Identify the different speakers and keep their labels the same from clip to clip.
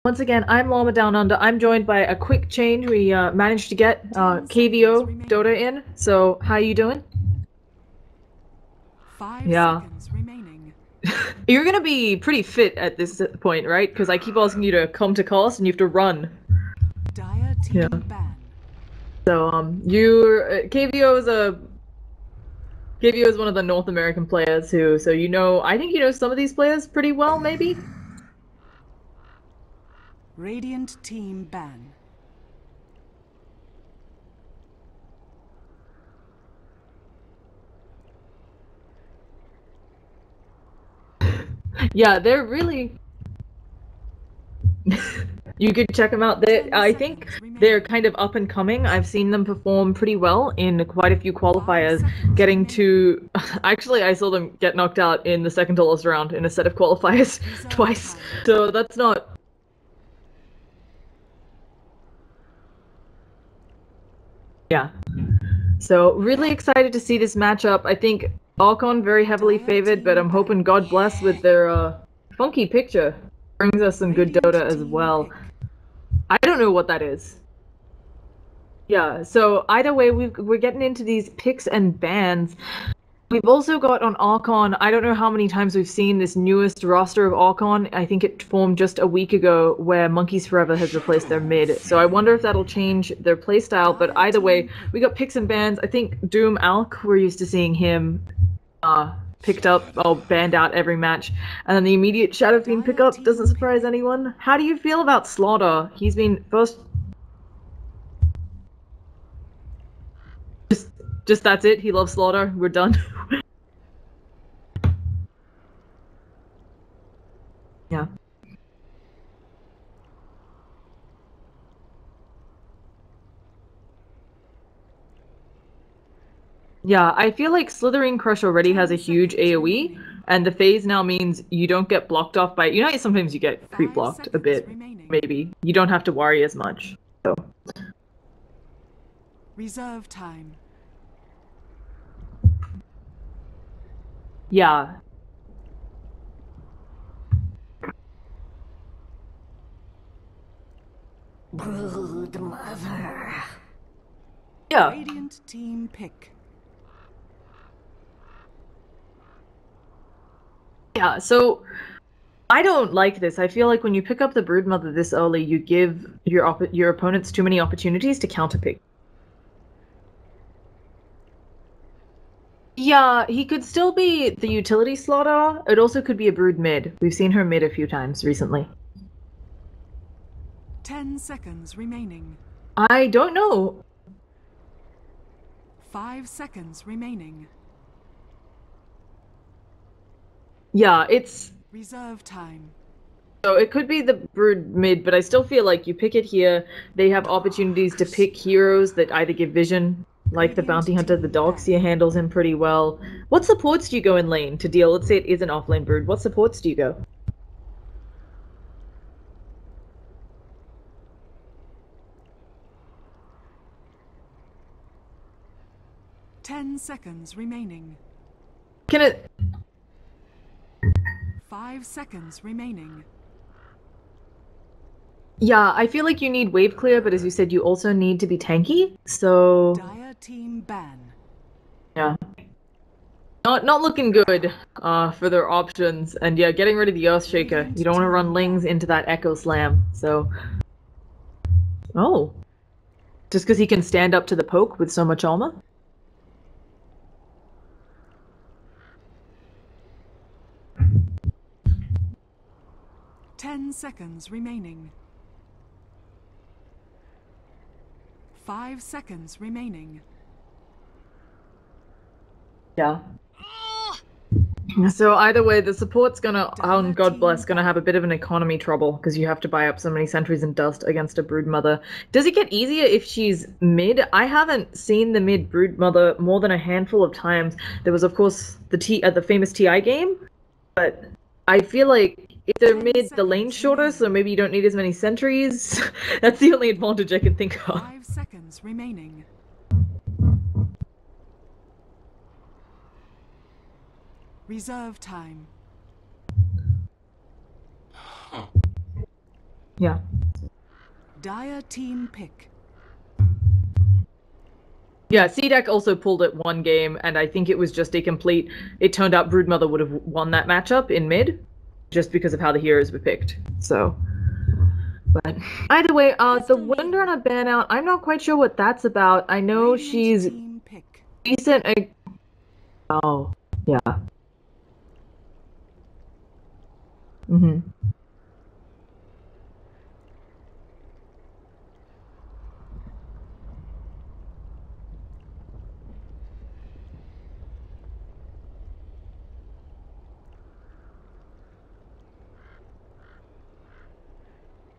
Speaker 1: Once again, I'm Llama Down Under. I'm joined by a quick change. We managed to get KVO DotA in. So, how you doing?
Speaker 2: 5 seconds remaining.
Speaker 1: You're gonna be pretty fit at this point, right? Because I keep asking you to come to cast and you have to run.
Speaker 2: Dire team ban.
Speaker 1: So, KVO is one of the North American players who, so you know, I think you know some of these players pretty well, maybe?
Speaker 2: Radiant team ban.
Speaker 1: Yeah, they're really... You could check them out. I think they're kind of up and coming. I've seen them perform pretty well in quite a few qualifiers, getting to... Actually, I saw them get knocked out in the second to last round in a set of qualifiers twice. So that's not... Yeah. So really excited to see this matchup. I think Archon very heavily favored, but I'm hoping God bless with their funky picture brings us some good Dota as well. I don't know what that is. Yeah, so either way, we're getting into these picks and bans. We've also got on Archon, I don't know how many times we've seen this newest roster of Archon. I think it formed just a week ago where Monkeys Forever has replaced their mid. So I wonder if that'll change their playstyle, but either way, we got picks and bans. I think Doom Alk, we're used to seeing him picked up or banned out every match. And then the immediate Shadow Fiend pickup doesn't surprise anyone. How do you feel about Slaughter? He's been first... Just that's it? He loves Slaughter? We're done? Yeah. Yeah, I feel like Slithering Crush already has a huge AoE, and the phase now means you don't get blocked off by... You know, sometimes you get creep-blocked a bit, maybe. You don't have to worry as much, so...
Speaker 2: Reserve time.
Speaker 1: Yeah.
Speaker 3: Brood mother.
Speaker 1: Yeah.
Speaker 2: Radiant team pick.
Speaker 1: Yeah, so... I don't like this. I feel like when you pick up the Broodmother this early, you give your opponents too many opportunities to counterpick. Yeah, he could still be the utility slaughter. It also could be a brood mid. We've seen her mid a few times recently.
Speaker 2: 10 seconds remaining.
Speaker 1: I don't know.
Speaker 2: 5 seconds remaining.
Speaker 1: Yeah, it's...
Speaker 2: Reserve time.
Speaker 1: So it could be the brood mid, but I still feel like you pick it here, they have opportunities to pick heroes that either give vision, like the Bounty Hunter, the Darkseer handles him pretty well. What supports do you go in lane to deal? Let's say it is an offlane brood. What supports do you go?
Speaker 2: Ten seconds remaining.
Speaker 1: Can it...
Speaker 2: 5 seconds remaining.
Speaker 1: Yeah, I feel like you need wave clear, but as you said, you also need to be tanky, so...
Speaker 2: Dire team ban.
Speaker 1: Yeah. Not looking good for their options, and yeah, getting rid of the Earthshaker. You don't want to run Lings into that Echo Slam, so... Oh. Just because he can stand up to the poke with so much armor?
Speaker 2: 10 seconds remaining. 5 seconds remaining.
Speaker 1: Yeah. So either way, the support's gonna, oh God bless, gonna have a bit of an economy trouble because you have to buy up so many sentries and dust against a Broodmother. Does it get easier if she's mid? I haven't seen the mid Broodmother more than a handful of times. There was, of course, the famous TI game, but I feel like if they're mid, the lane's shorter, so maybe you don't need as many sentries. That's the only advantage I can think of.
Speaker 2: 5 seconds remaining. Reserve time.
Speaker 1: Yeah.
Speaker 2: Dire team pick.
Speaker 1: Yeah, C-Deck also pulled it one game, and I think it was just a complete... It turned out Broodmother would have won that matchup in mid, just because of how the heroes were picked. So... But either way, the Windrunner ban out, I'm not quite sure what that's about. I know
Speaker 2: Radiant
Speaker 1: she's
Speaker 2: team pick.
Speaker 1: decent... Oh, yeah. Mm-hmm.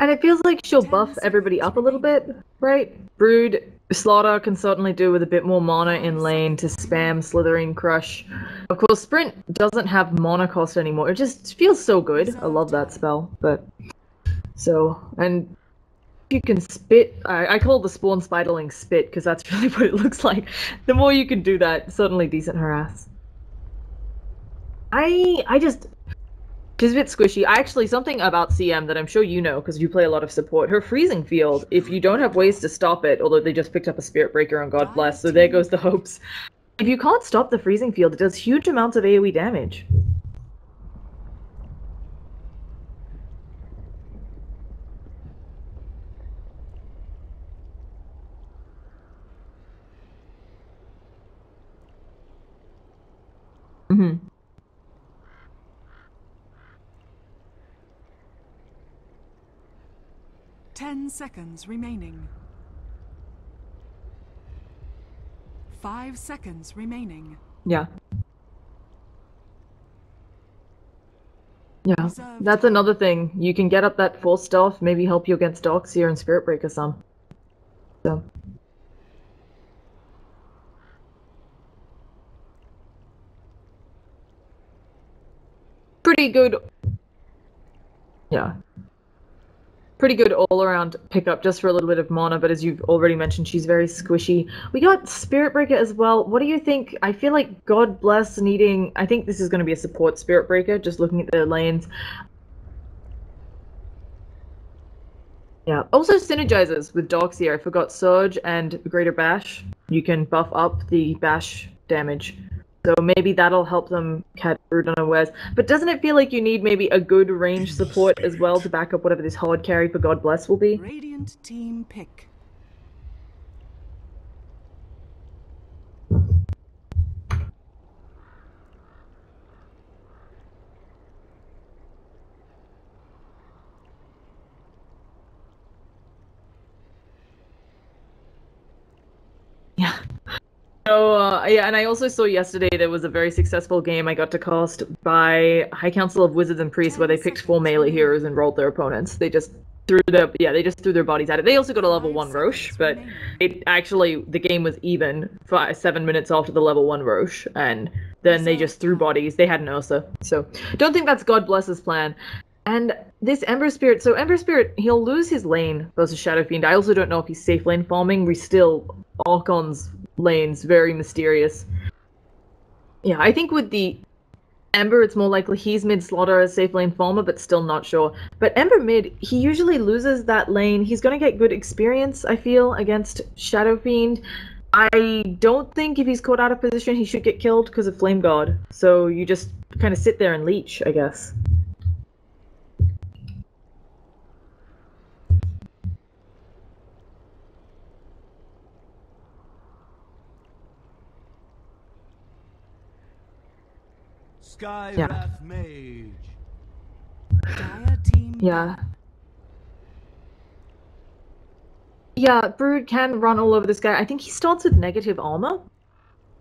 Speaker 1: And it feels like she'll buff everybody up a little bit, right? Brood, Slaughter can certainly do with a bit more mana in lane to spam Slithering Crush. Of course, Sprint doesn't have mana cost anymore. It just feels so good. I love that spell, but... So, and you can spit. I call the Spawn Spiderling spit, because that's really what it looks like. The more you can do that, certainly decent harass. She's a bit squishy. Something about CM that I'm sure you know, because you play a lot of support. Her freezing field, if you don't have ways to stop it, although they just picked up a Spirit Breaker on God Bless, so there goes the hopes. If you can't stop the freezing field, it does huge amounts of AoE damage. Mm-hmm.
Speaker 2: 10 seconds remaining. 5 seconds remaining.
Speaker 1: Yeah. Yeah, that's another thing. You can get up that full stealth, maybe help you against Doxia and Spirit Breaker some. So. Pretty good. Yeah. Pretty good all-around pickup just for a little bit of mana, but as you've already mentioned, she's very squishy. We got Spirit Breaker as well. What do you think? I feel like God Bless needing... I think this is going to be a support Spirit Breaker, just looking at their lanes. Yeah. Also synergizes with Doxia. I forgot Surge and Greater Bash. You can buff up the Bash damage. So maybe that'll help them catch Brood unawares. But doesn't it feel like you need maybe a good range support as well to back up whatever this hard carry for God Bless will be?
Speaker 2: Radiant team pick.
Speaker 1: Yeah. So, yeah, and I also saw yesterday there was a very successful game I got to cast by High Council of Wizards and Priests where they picked 4 melee heroes and rolled their opponents. They just threw their bodies at it. They also got a level 1 Roche, but the game was even 7 minutes after the level 1 Roche, and then they just threw bodies. They had an Ursa. So, don't think that's God Bless's plan. And this Ember Spirit, he'll lose his lane versus Shadow Fiend. I also don't know if he's safe lane farming. Archon's lane's very mysterious. Yeah, I think with the Ember, it's more likely he's mid Slaughter as safe lane farmer, but still not sure. But Ember mid, he usually loses that lane. He's going to get good experience, I feel, against Shadow Fiend. I don't think if he's caught out of position, he should get killed because of Flame Guard. So you just kind of sit there and leech, I guess.
Speaker 4: Skywrath Mage.
Speaker 2: Dire team.
Speaker 1: Yeah. Yeah, Brood can run all over this guy. I think he starts with negative armor,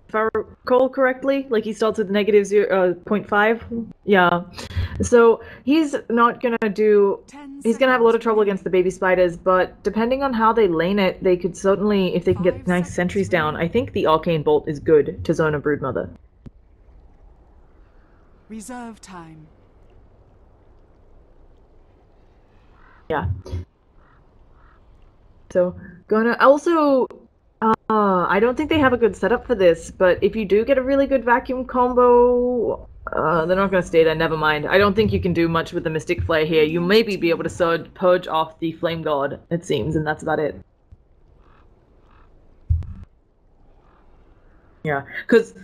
Speaker 1: if I recall correctly. Like, he starts with negative 0.5. Yeah. So, he's not gonna do... He's gonna have a lot of trouble against the baby spiders, but depending on how they lane it, they could certainly, if they can get nice sentries down, I think the Arcane Bolt is good to zone a Broodmother.
Speaker 2: Reserve time.
Speaker 1: Yeah. So, I don't think they have a good setup for this, but if you do get a really good vacuum combo, They're not going to stay there, never mind. I don't think you can do much with the Mystic Flare here. You maybe be able to purge off the Flame God, it seems, and that's about it. Yeah, because...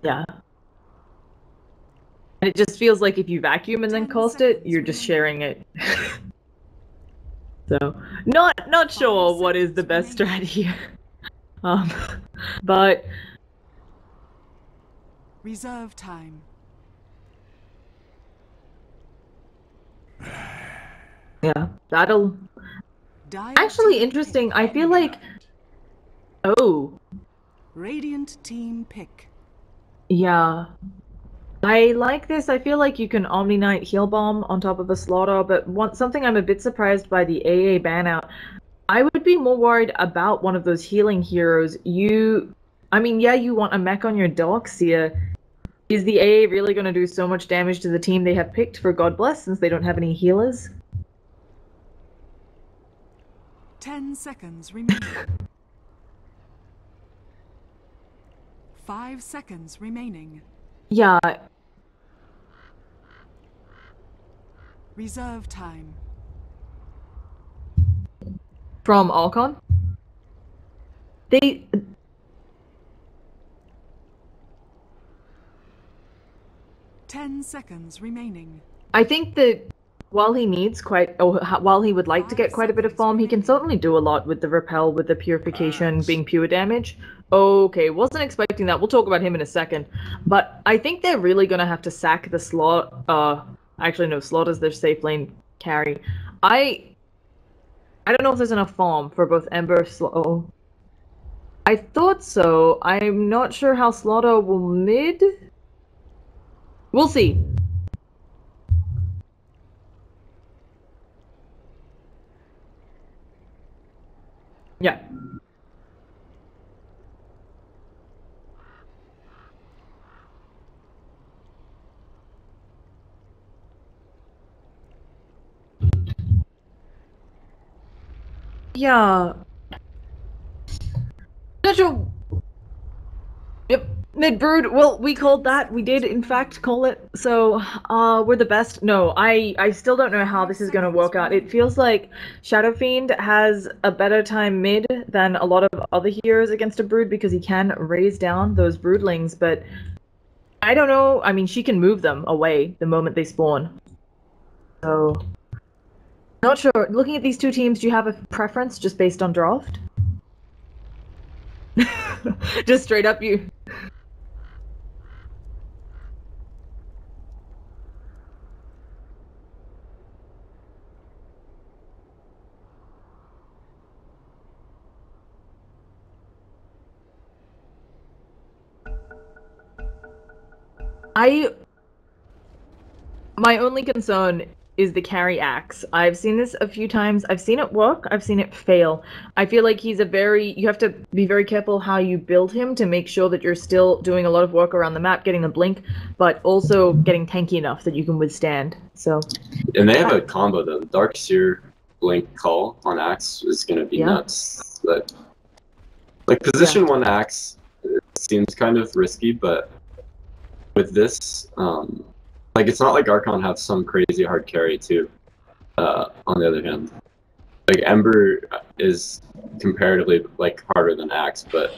Speaker 1: Yeah. And it just feels like if you vacuum and then cost it, you're just sharing it. So, not sure what is the best strategy. But...
Speaker 2: Reserve time.
Speaker 1: Yeah, that'll... Actually, interesting. I feel like... Oh.
Speaker 2: Radiant team pick.
Speaker 1: Yeah. I like this. I feel like you can Omni Knight Heal Bomb on top of a Slaughter, but something I'm a bit surprised by the AA ban out. I would be more worried about one of those healing heroes. I mean, yeah, you want a mech on your Darkseer. Is the AA really going to do so much damage to the team they have picked for God Bless since they don't have any healers?
Speaker 2: 10 seconds remaining. 5 seconds remaining.
Speaker 1: Yeah.
Speaker 2: Reserve time.
Speaker 1: From Archon? They...
Speaker 2: 10 seconds remaining.
Speaker 1: I think that while he while he would like to get quite a bit of farm, he can certainly do a lot with the repel, with the purification being pure damage. Okay, wasn't expecting that. We'll talk about him in a second. But I think they're really gonna have to sack the actually no, Slaughter's their safe lane carry. I don't know if there's enough farm for both Ember, I thought so. I'm not sure how Slaughter will mid. We'll see. Yeah. Yeah. Not sure. Yep. Mid-brood. Well, we called that. We did, in fact, call it. So, we're the best. No, I still don't know how this is going to work out. It feels like Shadow Fiend has a better time mid than a lot of other heroes against a brood because he can raise down those broodlings, but I don't know. I mean, she can move them away the moment they spawn. So, not sure. Looking at these two teams, do you have a preference just based on draft? Just straight up you. My only concern is the carry axe. I've seen this a few times. I've seen it work. I've seen it fail. I feel like you have to be very careful how you build him to make sure that you're still doing a lot of work around the map, getting the blink, but also getting tanky enough that you can withstand. So.
Speaker 4: And they have a combo though. The Darkseer blink call on axe is gonna be nuts. But like position 1 axe, it seems kind of risky, but with this, like it's not like Archon has some crazy hard carry too. On the other hand, like Ember is comparatively like harder than Axe, but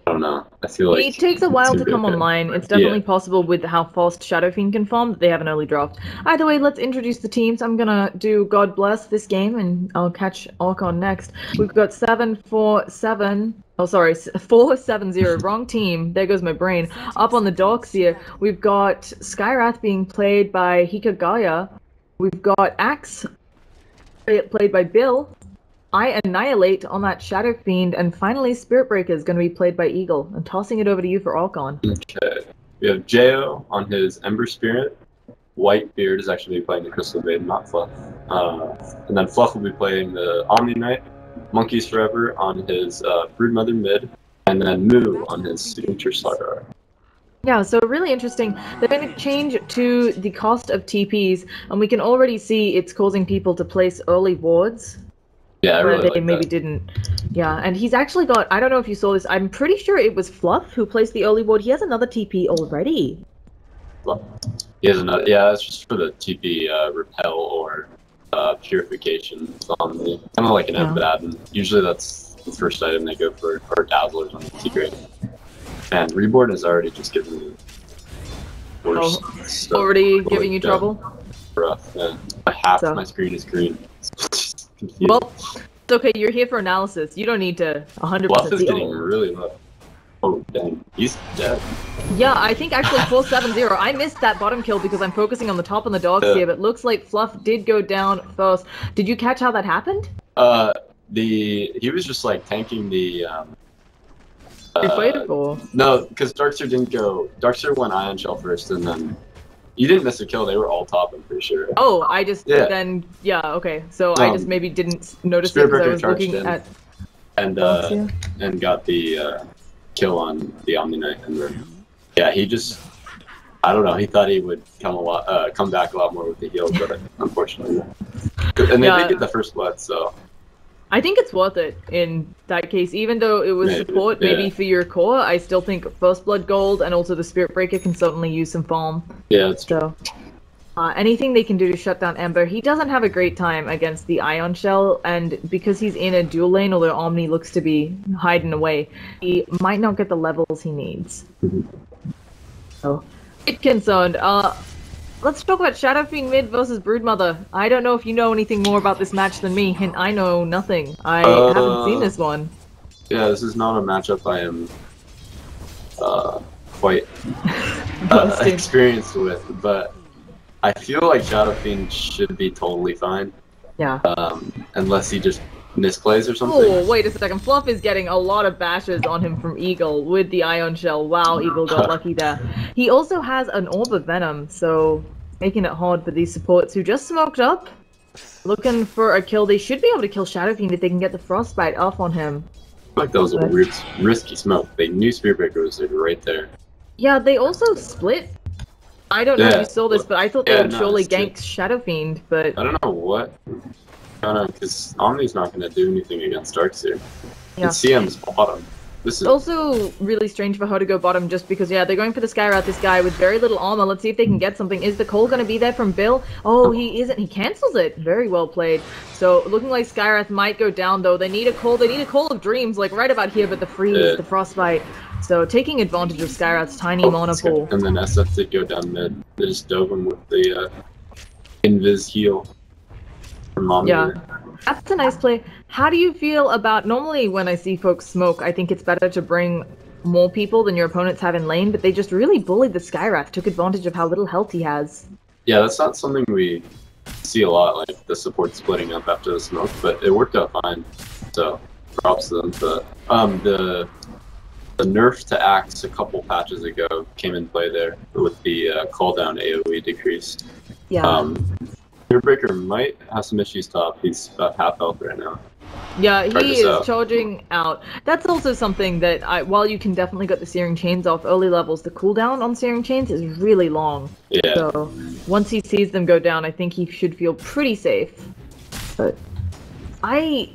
Speaker 4: I don't know. I feel like
Speaker 1: it takes a while to come online. It's definitely possible with how fast Shadow Fiend can farm that they have an early draft. Either way, let's introduce the teams. I'm gonna do God Bless this game, and I'll catch Archon next. We've got 7-4-7. Oh, sorry, 4-7-0. Wrong team. There goes my brain. Up on the Darkseer, we've got Skywrath being played by Hikagaya. We've got Axe played by Bill. I Annihilate on that Shadow Fiend, and finally Spirit Breaker is going to be played by Eagle. I'm tossing it over to you for Archon.
Speaker 4: Okay. We have Jo on his Ember Spirit. Whitebeard is actually playing the Crystal Maiden, not Fluff. And then Fluff will be playing the Omni Knight. Monkeys Forever on his Broodmother mid. And then Moo on his Signature Slaughter.
Speaker 1: Yeah, so really interesting. They're going to change to the cost of TPs, and we can already see it's causing people to place early wards.
Speaker 4: Yeah, I
Speaker 1: but
Speaker 4: really
Speaker 1: they
Speaker 4: like
Speaker 1: maybe
Speaker 4: that.
Speaker 1: didn't. Yeah, and he's actually got, I don't know if you saw this, I'm pretty sure it was Fluff who placed the early ward. He has another TP already.
Speaker 4: Well, he has another. Yeah, that's just for the TP repel or purification on the kind of like an embed, and usually that's the first item they go for, or dazzlers on the T grade. And reborn is already just giving me worse stuff.
Speaker 1: Already giving you trouble?
Speaker 4: Rough. Yeah. Half my screen is green.
Speaker 1: Well, it's okay. You're here for analysis. You don't need to 100%
Speaker 4: Bluff is
Speaker 1: see.
Speaker 4: getting really low. Oh, dang. He's dead.
Speaker 1: Yeah, I think actually 470. I missed that bottom kill because I'm focusing on the top and the dogs here, but looks like Fluff did go down first. Did you catch how that happened?
Speaker 4: He was just like tanking the
Speaker 1: or?
Speaker 4: No, because Darkseer didn't go. Darkseer went Ion Shell first, and then you didn't miss a kill. They were all top, I'm pretty sure.
Speaker 1: Oh, I just then okay. So I just maybe didn't notice it because I was looking at
Speaker 4: and got the kill on the Omni Knight, and then he just I don't know. He thought he would come back a lot more with the heal, but unfortunately, and they did get the first blood, so.
Speaker 1: I think it's worth it in that case, even though it was support maybe for your core. I still think First Blood Gold and also the Spirit Breaker can certainly use some farm.
Speaker 4: Yeah, that's
Speaker 1: true. Anything they can do to shut down Ember. He doesn't have a great time against the Ion Shell, and because he's in a dual lane, although Omni looks to be hiding away, he might not get the levels he needs. So, bit concerned. Let's talk about Shadow Fiend mid versus Broodmother. I don't know if you know anything more about this match than me, and I know nothing. I haven't seen this one.
Speaker 4: Yeah, this is not a matchup I am quite experienced with, but I feel like Shadow Fiend should be totally fine.
Speaker 1: Yeah.
Speaker 4: Unless he just misplays or something.
Speaker 1: Oh, wait a second. Fluff is getting a lot of bashes on him from Eagle with the Ion Shell. Wow, Eagle got lucky there. He also has an Orb of Venom, so making it hard for these supports who just smoked up. Looking for a kill. They should be able to kill Shadow Fiend if they can get the Frostbite off on him.
Speaker 4: I feel like that was a weird, risky smoke. They knew Spirit Breaker was right there.
Speaker 1: Yeah, they also split. I don't know if you saw this, but I thought they would surely gank Shadow Fiend, but...
Speaker 4: I don't know what. Because Omni's not going to do anything against Darkseer.
Speaker 1: Yeah.
Speaker 4: And CM's bottom. This is
Speaker 1: also really strange for her to go bottom just because, they're going for the Skyrat, this guy with very little armor. Let's see if they can get something. Is the call going to be there from Bill? Oh, he isn't. He cancels it. Very well played. So, looking like Skyrath might go down, though. They need a call. They need a Call of Dreams, like right about here, but the freeze, the Frostbite. So, taking advantage of Skyrath's tiny mana pool.
Speaker 4: And then SF did go down mid. They just dove him with the Invis heal.
Speaker 1: Yeah, that's a nice play. How do you feel about, normally when I see folks smoke, I think it's better to bring more people than your opponents have in lane, but they just really bullied the Skyrath, took advantage of how little health he has.
Speaker 4: Yeah, that's not something we see a lot, like the support splitting up after the smoke, but it worked out fine, so props to them. But the nerf to Axe a couple patches ago came in play there with the cooldown AoE decrease.
Speaker 1: Yeah.
Speaker 4: Breaker might have some issues top. He's about half health right now.
Speaker 1: Yeah, he is charging out. That's also something that, while you can definitely get the Searing Chains off early levels, the cooldown on Searing Chains is really long.
Speaker 4: Yeah.
Speaker 1: So, once he sees them go down, I think he should feel pretty safe. But, I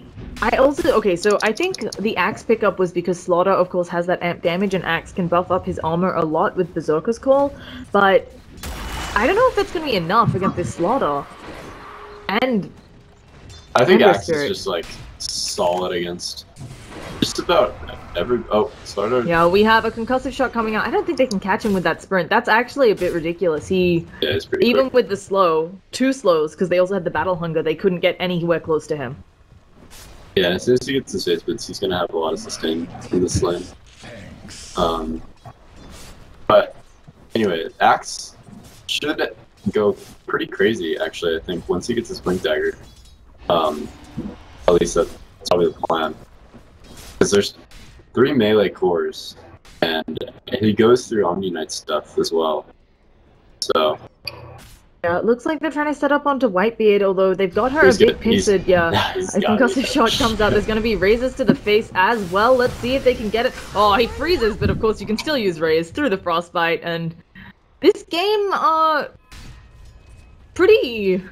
Speaker 1: also, okay, so I think the Axe pickup was because Slaughter, of course, has that amp damage, and Axe can buff up his armor a lot with Berserker's Call, but I don't know if it's going to be enough against this Slaughter. And
Speaker 4: I think Axe is just like solid against just about every. Oh, Slaughter.
Speaker 1: Yeah, we have a concussive shot coming out. I don't think they can catch him with that sprint. That's actually a bit ridiculous.
Speaker 4: It's pretty
Speaker 1: even with the two slows, because they also had the battle hunger, they couldn't get anywhere close to him.
Speaker 4: Yeah, as soon as he gets the statements, he's gonna have a lot of sustain in this lane. But anyway, Axe should go pretty crazy, actually, I think, once he gets his Blink Dagger. At least that's probably the plan. Because there's 3 melee cores, and he goes through Omni Knight stuff as well. So...
Speaker 1: Yeah, it looks like they're trying to set up onto Whitebeard, although they've got her a bit pincered. Yeah, a concussive shot comes out. There's going to be raises to the face as well. Let's see if they can get it. Oh, he freezes, but of course you can still use raise through the Frostbite, and this game, pretty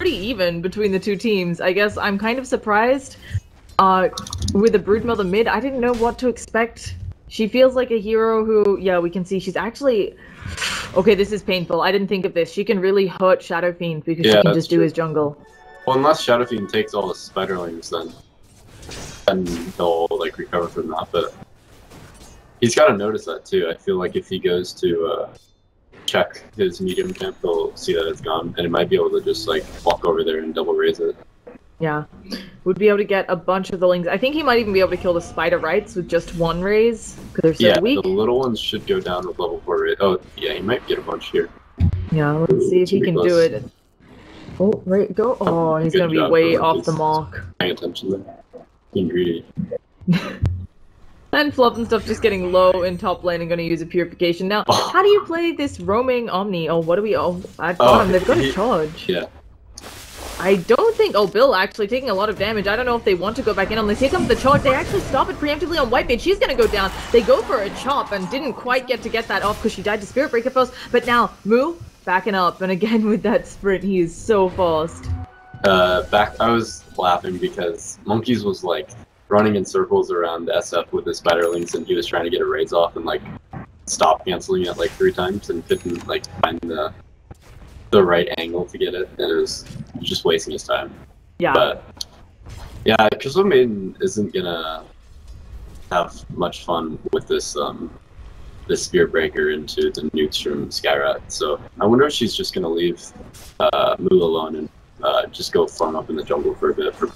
Speaker 1: pretty even between the two teams. I guess I'm kind of surprised with the Broodmother mid. I didn't know what to expect. She feels like a hero who, yeah, we can see she's actually... Okay, this is painful. I didn't think of this. She can really hurt Shadow Fiend because she can just do his jungle.
Speaker 4: Well, unless Shadow Fiend takes all the spiderlings, then he'll like recover from that. But he's got to notice that too. I feel like if he goes to check his medium camp, he'll see that it's gone, and he might be able to just like walk over there and double raise it. Yeah.
Speaker 1: Would be able to get a bunch of the lings. I think he might even be able to kill the spider rights with just one raise, because they're so weak.
Speaker 4: The little ones should go down with level 4 raise. Oh, yeah, he might get a bunch here.
Speaker 1: Yeah, let's see if he can do it. Oh, right, go. Oh, he's going to be way off the mark.
Speaker 4: Paying attention there. Being greedy.
Speaker 1: And Fluff and stuff just getting low in top lane and going to use a purification. Now, how do you play this roaming Omni? Oh, what do we... Oh, at bottom, they've got a charge.
Speaker 4: Yeah.
Speaker 1: I don't think... Oh, Bill actually taking a lot of damage. I don't know if they want to go back in on this. Here comes the charge. They actually stop it preemptively on White Mage. She's going to go down. They go for a chop and didn't quite get that off because she died to Spirit Breaker first. But now, Moo backing up. And again, with that sprint, he is so fast.
Speaker 4: I was laughing because Monkeys was like running in circles around SF with his spiderlings, and he was trying to get a raise off and like stop canceling it like 3 times and couldn't like find the right angle to get it, and it was just wasting his time.
Speaker 1: Yeah.
Speaker 4: But yeah, Crystal Maiden isn't gonna have much fun with this this Spirit Breaker into the nukes from Skyrat. So I wonder if she's just gonna leave Moo alone and just go farm up in the jungle for a bit for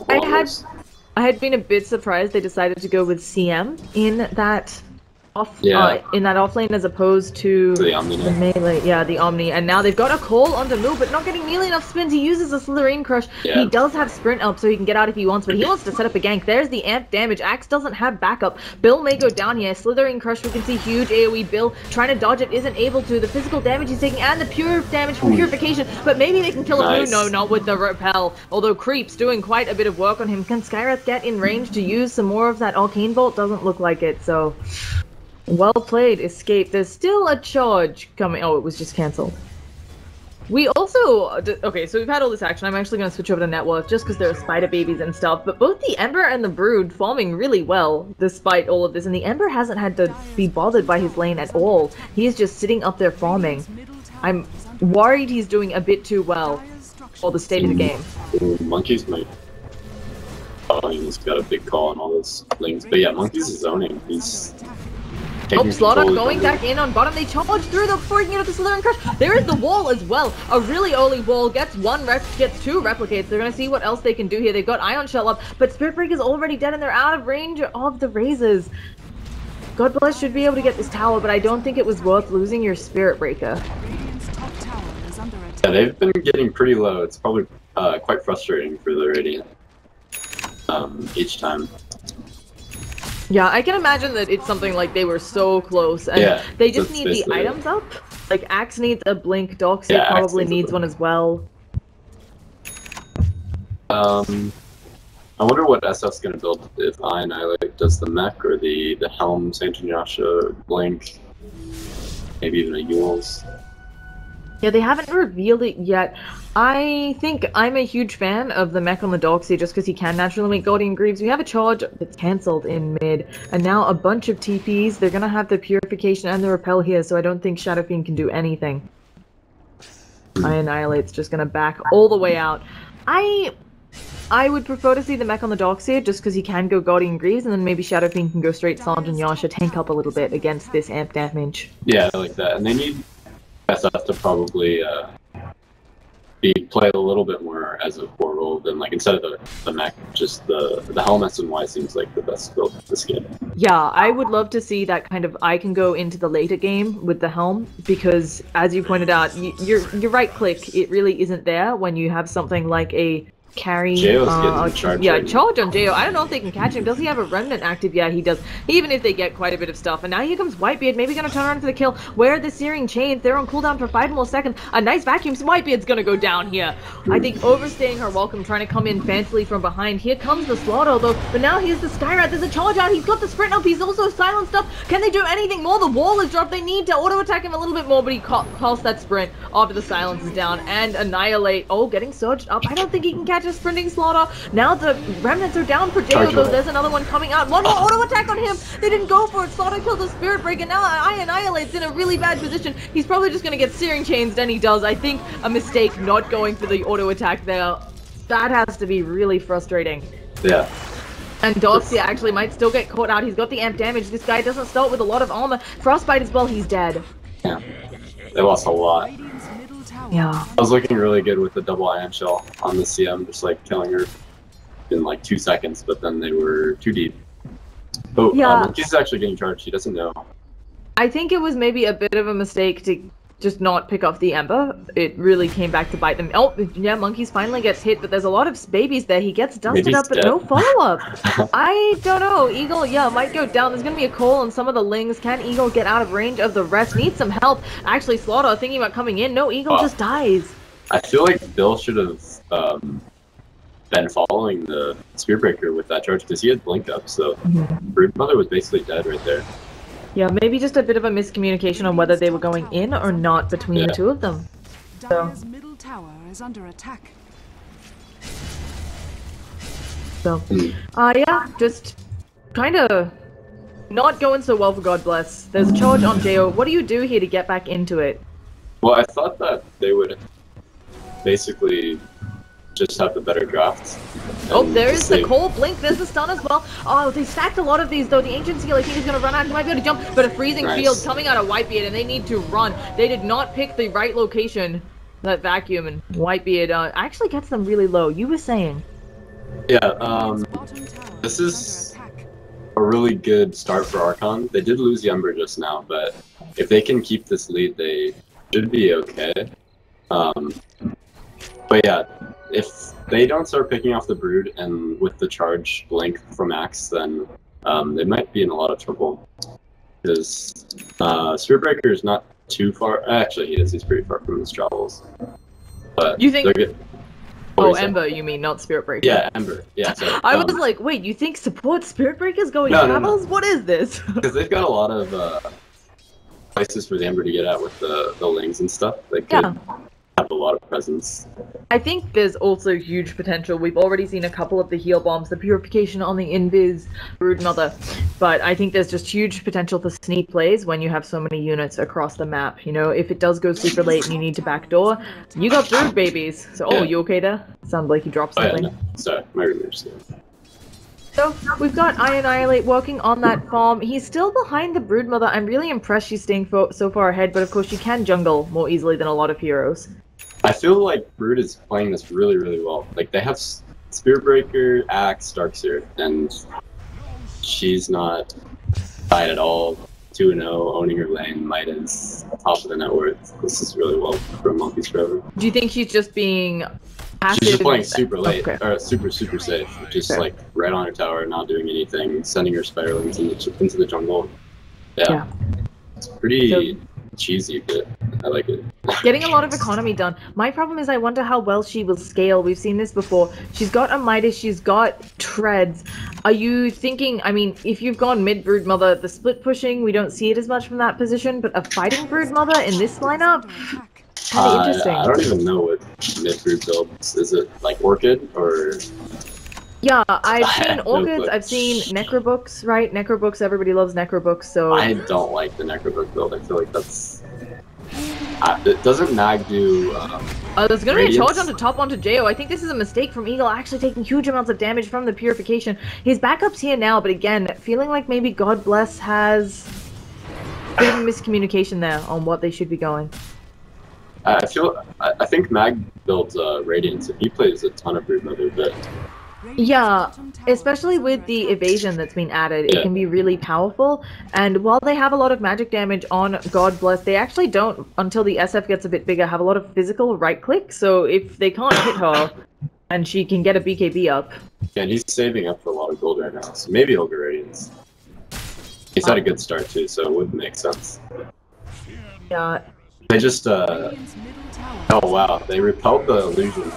Speaker 1: I had been a bit surprised they decided to go with CM in that off lane as opposed to
Speaker 4: the Omni.
Speaker 1: Melee. Yeah, the Omni. And now they've got a call onto Moo, but not getting nearly enough spins. He uses a Slitherine Crush. Yeah. He does have sprint up so he can get out if he wants, but he wants to set up a gank. There's the amp damage. Axe doesn't have backup. Bill may go down here. Slitherine Crush, we can see huge AoE. Bill trying to dodge it, isn't able to. The physical damage he's taking and the pure damage from Purification, but maybe they can kill him. Nice. No, not with the Repel. Although Creep's doing quite a bit of work on him. Can Skyrath get in range to use some more of that Arcane Bolt? Doesn't look like it, so... Well played, Escape. There's still a charge coming. Oh, it was just cancelled. We also... Okay, so we've had all this action. I'm actually going to switch over to Network just because there are spider babies and stuff. But both the Ember and the Brood farming really well despite all of this. And the Ember hasn't had to be bothered by his lane at all. He is just sitting up there farming. I'm worried he's doing a bit too well for the state of the game.
Speaker 4: Monkeys might... Oh, he's got a big call on all those things. But yeah, Monkeys is zoning. He's...
Speaker 1: Oh, Slaughter going back in on bottom. They charge through the freaking out of the Slitherine Crush. There is the wall as well. A really early wall. Gets 2 replicates. They're going to see what else they can do here. They've got Ion Shell up, but Spirit Breaker is already dead and they're out of range of the raises. God bless should be able to get this tower, but I don't think it was worth losing your Spirit Breaker.
Speaker 4: Yeah, they've been getting pretty low. It's probably quite frustrating for the Radiant each time.
Speaker 1: Yeah, I can imagine that it's something like they were so close, and they just need the items up. Like, Axe needs a blink, Doxy probably needs one as well.
Speaker 4: I wonder what SF's gonna build if I Annihilate does the mech, or the Helm, Saint Inyasha, blink, maybe even a Yule's.
Speaker 1: Yeah, they haven't revealed it yet. I think I'm a huge fan of the mech on the Doxy just because he can naturally make Guardian Greaves. We have a charge that's cancelled in mid, and now a bunch of TPs. They're going to have the Purification and the Repel here, so I don't think Shadow Fiend can do anything. I Annihilate's just going to back all the way out. I would prefer to see the mech on the Doxy just because he can go Guardian Greaves, and then maybe Shadow Fiend can go straight Sanj and Yasha, tank up a little bit against this amp damage.
Speaker 4: Yeah, I like that. And they need SF to probably play a little bit more as a core role than, like, instead of the mech, just the Helm SNY seems like the best build for this game.
Speaker 1: Yeah, I would love to see that kind of, I can go into the later game with the Helm, because as you pointed out, your right click, it really isn't there when you have something like a carry.
Speaker 4: Jao's getting charged.
Speaker 1: Yeah,
Speaker 4: right now.
Speaker 1: charge on Jao. I don't know if they can catch him. Does he have a remnant active? Yeah, he does. Even if they get quite a bit of stuff. And now here comes Whitebeard. Maybe gonna turn around for the kill. Where are the searing chains? They're on cooldown for 5 more seconds. A nice vacuum. So Whitebeard's gonna go down here. I think overstaying her welcome, trying to come in fancily from behind. Here comes the Slaughter though. But now here's the Skyrat. There's a charge out. He's got the sprint up. He's also silenced up. Can they do anything more? The wall is dropped. They need to auto attack him a little bit more, but he calls that sprint after the silence is down and annihilate. Oh, getting surged up. I don't think he can catch a sprinting Slaughter. Now the remnants are down for Jao, though. There's another one coming out. One more auto attack on him. They didn't go for it. Slaughter killed the Spirit Break, and now Annihilate's in a really bad position. He's probably just gonna get searing chains, and he does. I think a mistake not going for the auto attack there. That has to be really frustrating.
Speaker 4: Yeah.
Speaker 1: And DotA actually might still get caught out. He's got the amp damage. This guy doesn't start with a lot of armor. Frostbite as well. He's dead.
Speaker 4: Yeah. They lost a lot.
Speaker 1: Yeah.
Speaker 4: I was looking really good with the double ion shell on the CM, just like killing her in like 2 seconds, but then they were too deep. Oh,
Speaker 1: yeah.
Speaker 4: She's actually getting charged. She doesn't know.
Speaker 1: I think it was maybe a bit of a mistake to just not pick off the Ember. It really came back to bite them. Oh, yeah, Monkeys finally gets hit, but there's a lot of babies there. He gets dusted up, but no follow-up. I don't know. Eagle, yeah, might go down. There's going to be a call on some of the Lings. Can Eagle get out of range of the rest? Needs some help. Actually, Slaughter thinking about coming in. No, Eagle just dies.
Speaker 4: I feel like Bill should have been following the Spearbreaker with that charge, because he had Blink up, so Broodmother was basically dead right there.
Speaker 1: Yeah, maybe just a bit of a miscommunication on whether they were going in or not between the two of them.
Speaker 2: Dire's middle tower is under attack.
Speaker 1: So, yeah, just kind of not going so well for God Bless. There's a charge on Jao. What do you do here to get back into it?
Speaker 4: Well, I thought that they would basically just have the better draft.
Speaker 1: Oh, there's the call. Blink, there's the stun as well. Oh, they stacked a lot of these, though. The Ancient Seal, I think, is going to run out. He might be able to jump, but a freezing field coming out of Whitebeard, and they need to run. They did not pick the right location, that vacuum, and Whitebeard actually gets them really low. You were saying.
Speaker 4: Yeah, this is a really good start for Archon. They did lose the Ember just now, but if they can keep this lead, they should be okay. But yeah, if they don't start picking off the Brood and with the charge Blink from Axe, then they might be in a lot of trouble. Because Spearbreaker is not too far. Actually, he is. He's pretty far from his travels. But
Speaker 1: you think?
Speaker 4: Good.
Speaker 1: Oh, Ember, you mean, not Spirit Breaker?
Speaker 4: Yeah, Ember. Yeah. Sorry.
Speaker 1: I was like, wait, you think support Spirit Breaker's going travels? No. What is this?
Speaker 4: Because they've got a lot of places for the Ember to get at with the Lings and stuff. They could have a lot of presence.
Speaker 1: I think there's also huge potential. We've already seen a couple of the heal bombs, the purification on the Invis, Broodmother, but I think there's just huge potential for sneak plays when you have so many units across the map. You know, if it does go super late and you need to backdoor, you got Brood babies. So, oh, you okay there? Sounds like you dropped something.
Speaker 4: Oh, yeah, no. Sorry, my roommate's there.
Speaker 1: So, we've got Annihilate working on that farm. He's still behind the Broodmother. I'm really impressed she's staying so far ahead, but of course she can jungle more easily than a lot of heroes.
Speaker 4: I feel like Brood is playing this really, really well. Like, they have Spearbreaker, Axe, Darkseer, and she's not tied at all. 2-0, owning her lane, Midas, top of the net worth. This is really well for Monkeys Forever.
Speaker 1: Do you think she's just being passive?
Speaker 4: She's just playing super late, or super safe. Just like right on her tower, not doing anything, sending her spiralings into the jungle. Yeah. It's pretty cheesy, but I like it.
Speaker 1: Getting a lot of economy done. My problem is I wonder how well she will scale. We've seen this before. She's got a Midas, she's got treads. Are you thinking, I mean, if you've gone mid Broodmother, the split pushing, we don't see it as much from that position, but a fighting Broodmother in this lineup? Kind of interesting.
Speaker 4: I don't even know what mid Brood builds. Is it like Orchid or...
Speaker 1: Yeah, I've seen Orchids, I've seen Necrobooks, right? Necrobooks, everybody loves Necrobooks, so...
Speaker 4: I don't like the Necrobook build. I feel like that's... doesn't Mag do...
Speaker 1: there's gonna be a charge onto top onto Jao. I think this is a mistake from Eagle, actually taking huge amounts of damage from the Purification. His backup's here now, but again, feeling like maybe God Bless has a bit of miscommunication there on what they should be going.
Speaker 4: I think Mag builds Radiance, and he plays a ton of Broodmother, but...
Speaker 1: Yeah, especially with the evasion that's been added, it can be really powerful. And while they have a lot of magic damage on God Bless, they actually don't, until the SF gets a bit bigger, have a lot of physical right click. So if they can't hit her, and she can get a BKB up.
Speaker 4: Yeah, and he's saving up for a lot of gold right now, so maybe he'll get Radiance. He's had a good start too, so it would make sense.
Speaker 1: Yeah.
Speaker 4: They just, oh wow, they repelled the illusion.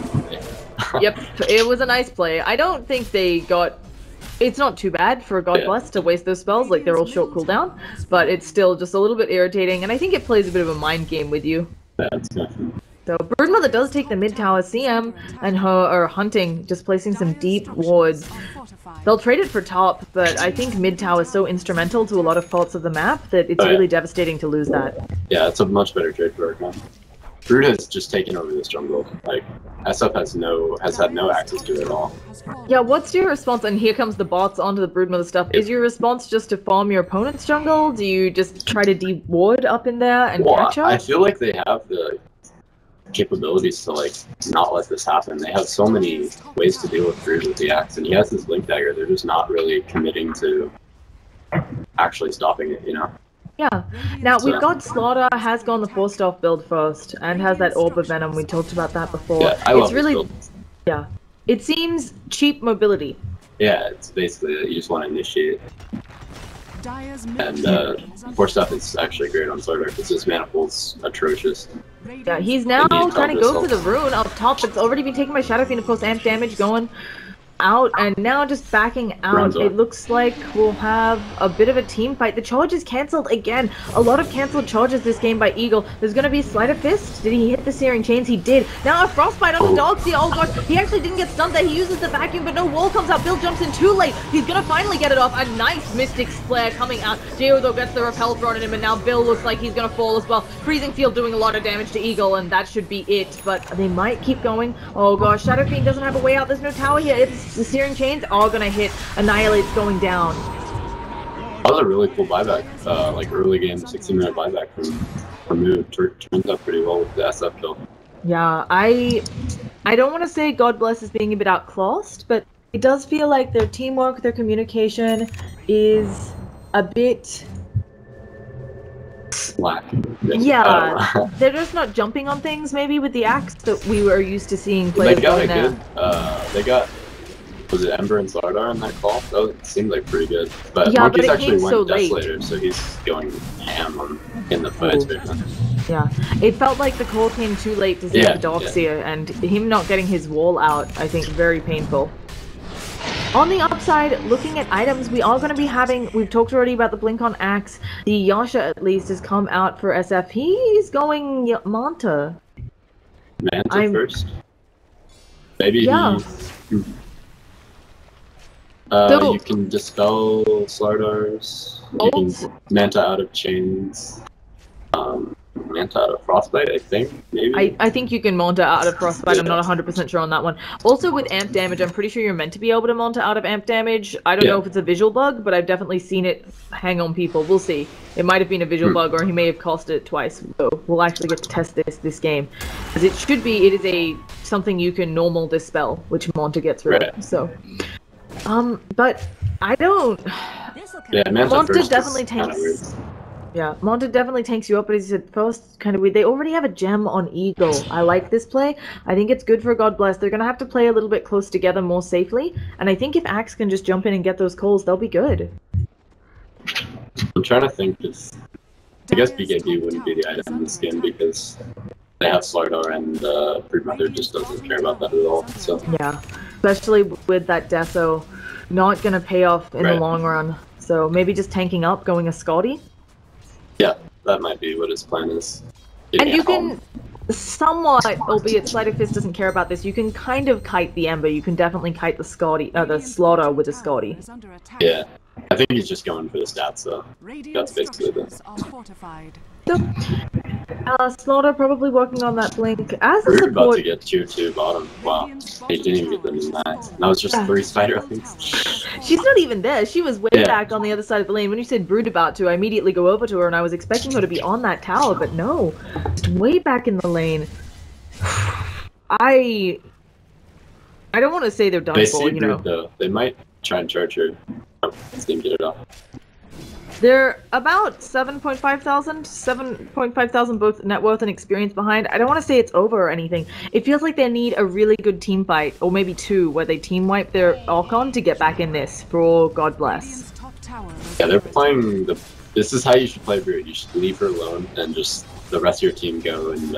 Speaker 1: Yep, it was a nice play. I don't think they got... It's not too bad for God Bless to waste those spells, like they're all short cooldown, but it's still just a little bit irritating, and I think it plays a bit of a mind game with you.
Speaker 4: That's good.
Speaker 1: So Broodmother does take the mid tower. CM and her are hunting, just placing some deep wards. They'll trade it for top, but I think mid tower is so instrumental to a lot of parts of the map that it's really devastating to lose that.
Speaker 4: Yeah, it's a much better trade for Archon. Brood has just taken over this jungle. Like, SF has had no access to it at all.
Speaker 1: Yeah, what's your response? And here comes the bots onto the Broodmother stuff. Is your response just to farm your opponent's jungle? Do you just try to de-ward up in there and catch up?
Speaker 4: I feel like they have the capabilities to like not let this happen. They have so many ways to deal with Brood with the axe, and he has his Blink Dagger. They're just not really committing to actually stopping it, you know?
Speaker 1: Yeah. Now, we've got Slaughter has gone the Forced Off build first, and has that Orb of Venom. We talked about that before.
Speaker 4: Yeah, I love this build.
Speaker 1: Yeah. It seems cheap mobility.
Speaker 4: Yeah, it's basically you just want to initiate. And Forced Off is actually great on Slaughter because his manifold's atrocious.
Speaker 1: Yeah, he's now trying to go for the rune up top. It's already been taken by Shadow Fiend, of course, amp damage going out, and now just backing out. It looks like we'll have a bit of a team fight. The charge is cancelled again. A lot of cancelled charges this game by Eagle. There's going to be Sleight of Fist. Did he hit the Searing Chains? He did. Now a Frostbite on the dogs here. Oh gosh, he actually didn't get stunned there. He uses the vacuum, but no wall comes out. Bill jumps in too late. He's going to finally get it off. A nice Mystic Flare coming out. Geo though gets the repel thrown at him, and now Bill looks like he's going to fall as well. Freezing Field doing a lot of damage to Eagle, and that should be it, but they might keep going. Oh gosh, Shadow Fiend doesn't have a way out. There's no tower here. It's the Searing Chains all gonna hit. Annihilate's going down.
Speaker 4: That was a really cool buyback, like early game 60-minute buyback from Mood. Turns out pretty well with the SF build.
Speaker 1: Yeah, I don't want to say God Bless is being a bit outclassed, but it does feel like their teamwork, their communication is a bit
Speaker 4: slack.
Speaker 1: Yeah, they're just not jumping on things maybe with the axe that we were used to seeing played.
Speaker 4: They got a good, they got, was it Ember and Zardar in that call? That seemed like pretty good. But
Speaker 1: yeah,
Speaker 4: Monkey's
Speaker 1: but it
Speaker 4: actually
Speaker 1: came so
Speaker 4: went
Speaker 1: late.
Speaker 4: Desolator, so he's going ham in the fights right now.
Speaker 1: Yeah, it felt like the call came too late to save the dogs here, and him not getting his wall out, I think, very painful. On the upside, looking at items, we are going to be having, we've talked already about the Blink on Axe. The Yasha, at least, has come out for SF. He's going Manta.
Speaker 4: Manta first? Maybe you can dispel Slardars. You can Manta out of Chains. Manta out of Frostbite, I think, maybe?
Speaker 1: I think you can Manta out of Frostbite. I'm not 100% sure on that one. Also, with amp damage, I'm pretty sure you're meant to be able to Manta out of amp damage. I don't know if it's a visual bug, but I've definitely seen it hang on people. We'll see. It might have been a visual bug, or he may have costed it twice. So we'll actually get to test this game. Because it should be, it is something you can normal dispel, which Manta gets rid of. So, but I don't...
Speaker 4: Yeah,
Speaker 1: Manta definitely takes... Yeah, Manta definitely tanks you up, but as you said, first, kind of weird. They already have a gem on Eagle. I like this play. I think it's good for God Bless. They're going to have to play a little bit close together more safely, and I think if Axe can just jump in and get those calls, they'll be good.
Speaker 4: I'm trying to think if... I guess BKB wouldn't be the item in this game because they have Slardar and Broodmother just doesn't care about that at all. So
Speaker 1: yeah, especially with that Deso, not going to pay off in the long run. So maybe just tanking up, going a Scotty.
Speaker 4: Yeah, that might be what his plan is.
Speaker 1: And you can somewhat, albeit Sleight of Fist doesn't care about this, you can kind of kite the Ember. You can definitely kite the Scotty, the Slaughter with a Scotty.
Speaker 4: Yeah, I think he's just going for the stats though. That's basically it.
Speaker 1: So, Slaughter probably working on that Blink. As a
Speaker 4: We're
Speaker 1: support...
Speaker 4: about to get tier 2 bottom. Wow, he didn't even get them in that. That was just 3 spider things.
Speaker 1: She's not even there. She was way back on the other side of the lane. When you said Brood about to, I immediately go over to her, and I was expecting her to be on that tower, but no. Way back in the lane. I don't want to say they're done for, you know.
Speaker 4: Brood, though. They might try and charge her. Oh, just didn't get it off.
Speaker 1: They're about 7.5 thousand both net worth and experience behind. I don't want to say it's over or anything. It feels like they need a really good team fight, or maybe two, where they team wipe their Archon to get back in this for God bless.
Speaker 4: Yeah, they're playing the... This is how you should play Brood. You should leave her alone and just the rest of your team go and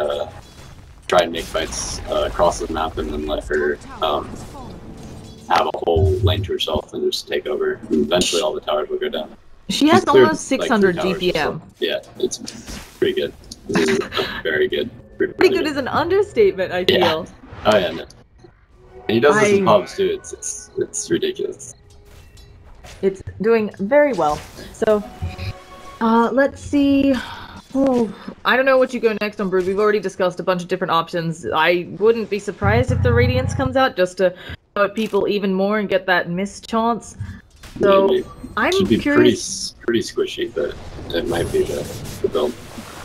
Speaker 4: try and make fights across the map and then let her have a whole lane to herself and just take over. And eventually all the towers will go down.
Speaker 1: She has almost 600 DPM.
Speaker 4: Yeah, it's pretty good. This is very good.
Speaker 1: Pretty good is an understatement, I feel.
Speaker 4: Yeah. Oh yeah, no. And he does this in pubs too. It's ridiculous.
Speaker 1: It's doing very well. So, let's see. Oh, I don't know what you go next on Brood. We've already discussed a bunch of different options. I wouldn't be surprised if the Radiance comes out just to hurt people even more and get that miss chance. So, I'm curious.
Speaker 4: Pretty squishy, but it might be the build.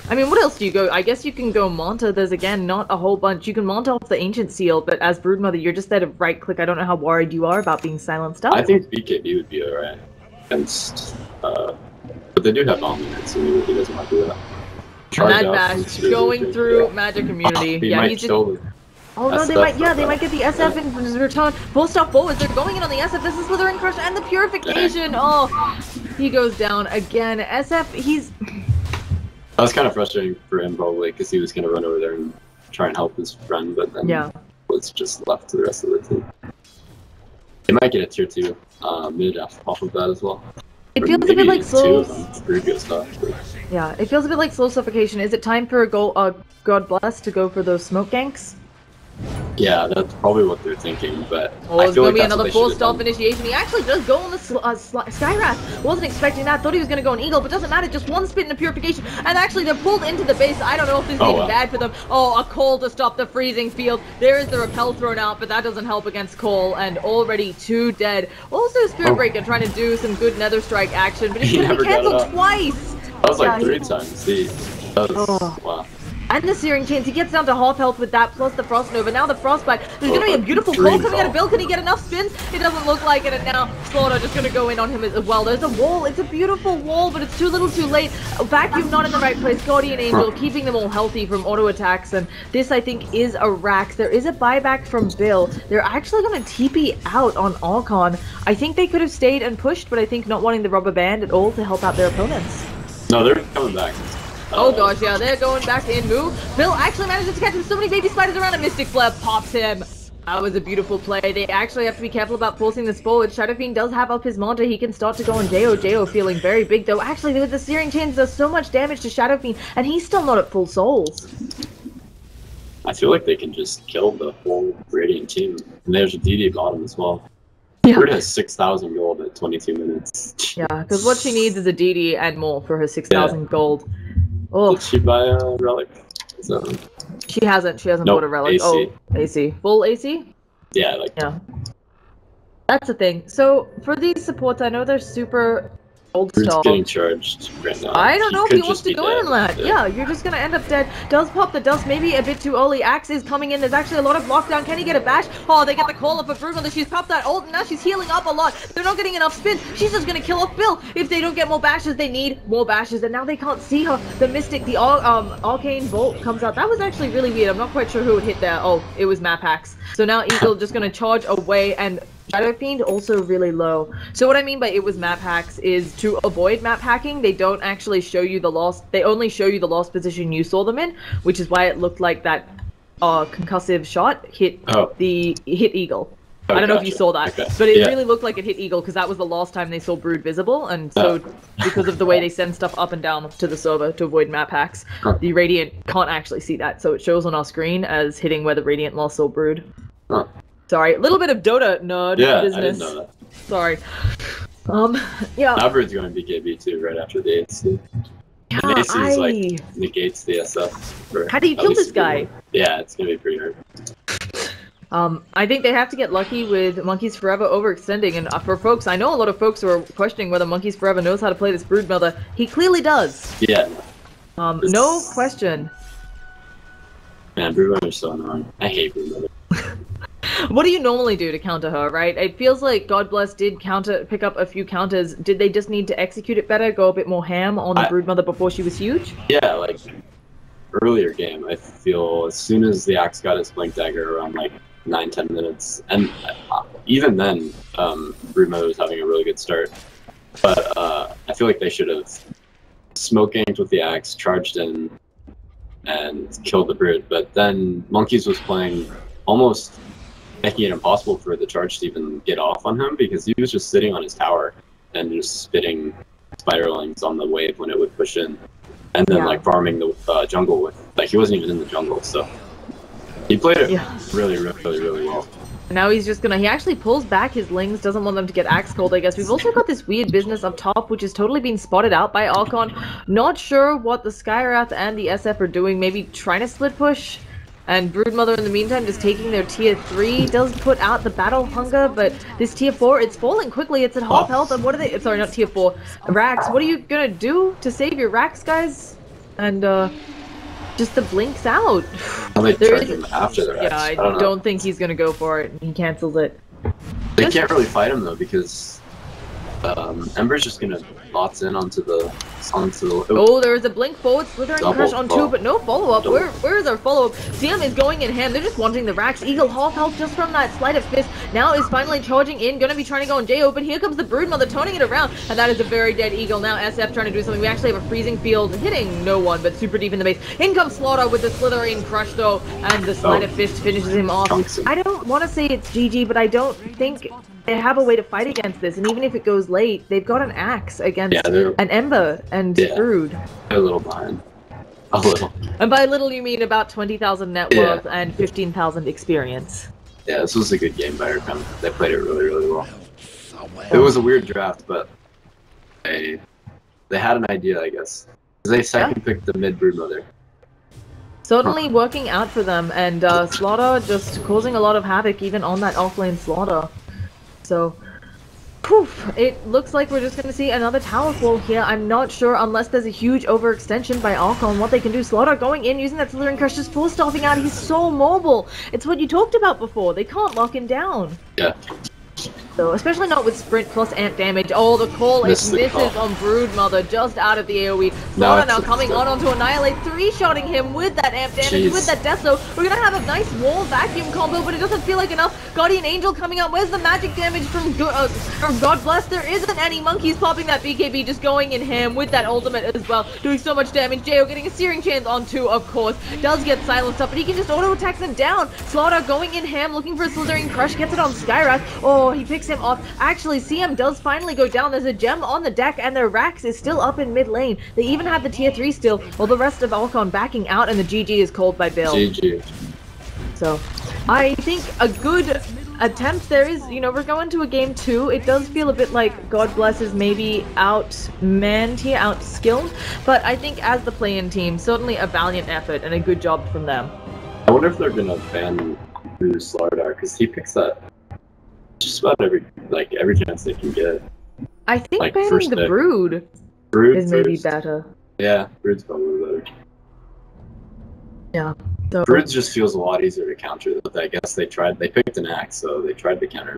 Speaker 1: I mean, what else do you go? I guess you can go Manta. There's, again, not a whole bunch. You can Manta off the Ancient Seal, but as Broodmother, you're just there to right-click. I don't know how worried you are about being silenced up.
Speaker 4: I think BKB would be alright against... but they do have Omni-Knights, so maybe he doesn't want to do that.
Speaker 1: Mad Bash going through Magic Immunity.
Speaker 4: He
Speaker 1: yeah,
Speaker 4: might
Speaker 1: he's just...
Speaker 4: kill
Speaker 1: Oh no, they might, they might get the SF in return. Full stop forwards, they're going in on the SF. This is Slithering Crush and the Purification. Oh, he goes down again. SF, he's...
Speaker 4: That was kind of frustrating for him probably, because he was going to run over there and try and help his friend, but then was just left to the rest of the team. They might get a tier 2 mid off of that as well.
Speaker 1: It feels a bit like slow...
Speaker 4: Yeah,
Speaker 1: it feels a bit like slow suffocation. Is it time for God Bless to go for those smoke ganks?
Speaker 4: Yeah, that's probably what they're thinking, but
Speaker 1: oh,
Speaker 4: I
Speaker 1: it's
Speaker 4: feel
Speaker 1: gonna
Speaker 4: like
Speaker 1: be another full stop initiation. He actually does go on the Skywrath. Wasn't expecting that. Thought he was gonna go on Eagle, but doesn't matter. Just one spit in the Purification, and actually they're pulled into the base. I don't know if this is even bad for them. Oh, a Call to stop the freezing field. There is the repel thrown out, but that doesn't help against Cole, and already 2 dead. Also, Spirit Breaker trying to do some good Nether Strike action, but he's gonna be cancelled twice.
Speaker 4: That was like 3 times. Wow.
Speaker 1: And the Searing Chains, he gets down to half health with that, plus the Frost Nova. Now the Frostbite. There's gonna be a beautiful call coming out of Bill. Can he get enough spins? It doesn't look like it, and now Slaughter just gonna go in on him as well. There's a wall. It's a beautiful wall, but it's too little too late. Vacuum not in the right place. Guardian Angel keeping them all healthy from auto attacks, and this, I think, is a Rax. There is a buyback from Bill. They're actually gonna TP out on Archon. I think they could have stayed and pushed, but I think not wanting the rubber band at all to help out their opponents.
Speaker 4: No, they're coming back.
Speaker 1: Oh gosh, yeah, they're going back in. Move. Bill actually manages to catch him. So many baby spiders around, and Mystic Flare pops him. That was a beautiful play. They actually have to be careful about forcing this forward. Shadow Fiend does have up his Manta. He can start to go on Jo. Jo feeling very big, though. Actually, with the Searing Chains, does so much damage to Shadow Fiend, and he's still not at full souls.
Speaker 4: I feel like they can just kill the whole Radiant team. And there's a DD bottom as well.
Speaker 1: Yeah.
Speaker 4: Brood has 6,000 gold at 22 minutes.
Speaker 1: Yeah, because what she needs is a DD and more for her 6,000 gold. Oh.
Speaker 4: Did she buy a relic? So...
Speaker 1: She hasn't bought a relic.
Speaker 4: AC.
Speaker 1: Oh, AC. Full AC?
Speaker 4: Yeah,
Speaker 1: That's the thing. So, for these supports, I know they're super old style.
Speaker 4: Getting charged right now.
Speaker 1: I don't know if he wants to go in on that. Yeah, you're just gonna end up dead. Does pop the dust, maybe a bit too early. Axe is coming in. There's actually a lot of lockdown. Can he get a bash? Oh, they get the call up for Broodmother. She's popped that ult, and now she's healing up a lot. They're not getting enough spins. She's just gonna kill off Bill. If they don't get more bashes, they need more bashes, and now they can't see her. The Mystic, the Arcane Bolt comes out. That was actually really weird. I'm not quite sure who it hit there. Oh, it was Map Hacks. So now Eagle just gonna charge away, and Shadow Fiend also really low. So what I mean by it was map hacks is to avoid map hacking, they don't actually show you the lost, they only show you the lost position you saw them in, which is why it looked like that concussive shot hit hit Eagle. I don't know if you saw that, but it really looked like it hit Eagle because that was the last time they saw Brood visible, and so because of the way they send stuff up and down to the server to avoid map hacks, the Radiant can't actually see that, so it shows on our screen as hitting where the Radiant last saw Brood. Sorry, a little bit of Dota nerd business.
Speaker 4: I didn't know that.
Speaker 1: Sorry. Yeah.
Speaker 4: Now Brood's going BKB too, right after the AC. Yeah, and AC is like negates the SF.
Speaker 1: How do you kill this guy?
Speaker 4: Yeah, it's gonna be pretty hard.
Speaker 1: I think they have to get lucky with Monkeys Forever overextending, and for folks, I know a lot of folks who are questioning whether Monkeys Forever knows how to play this Broodmother. He clearly does.
Speaker 4: Yeah.
Speaker 1: No question.
Speaker 4: Man, Broodmother's so annoying. I hate Broodmother.
Speaker 1: What do you normally do to counter her, right? It feels like God Bless did pick up a few counters. Did they just need to execute it better, go a bit more ham on the Broodmother before she was huge?
Speaker 4: Yeah, like earlier game, I feel as soon as the Axe got his Blink Dagger around like 9-10 minutes, and even then, Broodmother was having a really good start. But I feel like they should have smoke gamed with the Axe, charged in, and killed the Brood. But then Monkeys was playing almost making it impossible for the charge to even get off on him because he was just sitting on his tower and just spitting spiralings on the wave when it would push in, and then like farming the jungle with like he wasn't even in the jungle, so he played it really well.
Speaker 1: Now he's just gonna, he actually pulls back his lings, doesn't want them to get axe cold, I guess. We've also got this weird business up top, which is totally being spotted out by Archon. Not sure what the Skywrath and the SF are doing, maybe trying to split push. And Broodmother in the meantime just taking their tier 3, does put out the battle hunger, but this tier 4, it's falling quickly, it's at half health, and what are they, sorry, not tier 4, Rax, what are you gonna do to save your Rax, guys? And, just the blinks out.
Speaker 4: They charge him after the Rax.
Speaker 1: Yeah, I don't think he's gonna go for it, he cancels it.
Speaker 4: They can't really fight him though, because Ember's just gonna bots in onto the
Speaker 1: Oh, there is a blink forward, slithering crush on 2, but no follow-up. Where is our follow-up? CM is going in ham. They're just wanting the Rax. Eagle half health just from that sleight of fist. Now is finally charging in, gonna be trying to go on J-O, but here comes the Broodmother toning it around, and that is a very dead Eagle. Now SF trying to do something. We actually have a freezing field, hitting no one, but super deep in the base. In comes Slaughter with the slithering crush though, and the sleight of fist finishes him off. I don't want to say it's GG, but I don't think they have a way to fight against this, and even if it goes late, they've got an Axe against an Ember and Brood.
Speaker 4: They're a little behind. A little.
Speaker 1: And by little you mean about 20,000 net worth and 15,000 experience. Yeah,
Speaker 4: this was a good game by Archon. They played it really well. It was a weird draft, but they had an idea, I guess. They second picked the mid Broodmother.
Speaker 1: Certainly working out for them, and Slaughter just causing a lot of havoc even on that offlane Slaughter. So, poof, it looks like we're just going to see another tower fall here. I'm not sure, unless there's a huge overextension by Archon, what they can do. Slaughter going in, using that Slithering Crush, just full stomping out. He's so mobile. It's what you talked about before. They can't lock him down.
Speaker 4: Yeah.
Speaker 1: So, especially not with sprint plus amp damage. Oh, the call is misses on Broodmother, just out of the AoE. Slaughter now coming on to Annihilate, 3-shotting him with that amp damage, with that death. So we're gonna have a nice wall vacuum combo, but it doesn't feel like enough. Guardian Angel coming out. Where's the magic damage from God Bless? There isn't any. Monkeys popping that BKB, just going in ham with that ultimate as well, doing so much damage. Jo getting a Searing Chains on 2, of course. Does get silenced up, but he can just auto attack them down. Slaughter going in ham, looking for a Slithering Crush, gets it on Skywrath. Oh, he picks him off. Actually, CM does finally go down. There's a gem on the deck, and their Rax is still up in mid lane. They even have the tier 3 still, while the rest of Archon backing out, and the GG is called by Bill.
Speaker 4: GG.
Speaker 1: So, I think a good attempt there is, you know, we're going to a game 2. It does feel a bit like God Bless is maybe outmanned here, outskilled, but I think as the play-in team, certainly a valiant effort and a good job from them.
Speaker 4: I wonder if they're gonna ban Bruce Slaughter, because he picks that just about every chance they can get.
Speaker 1: I think like banning the Brood is maybe better.
Speaker 4: Yeah, Brood's probably better.
Speaker 1: Yeah. So
Speaker 4: Brood just feels a lot easier to counter. I guess they picked an Axe, so they tried to counter.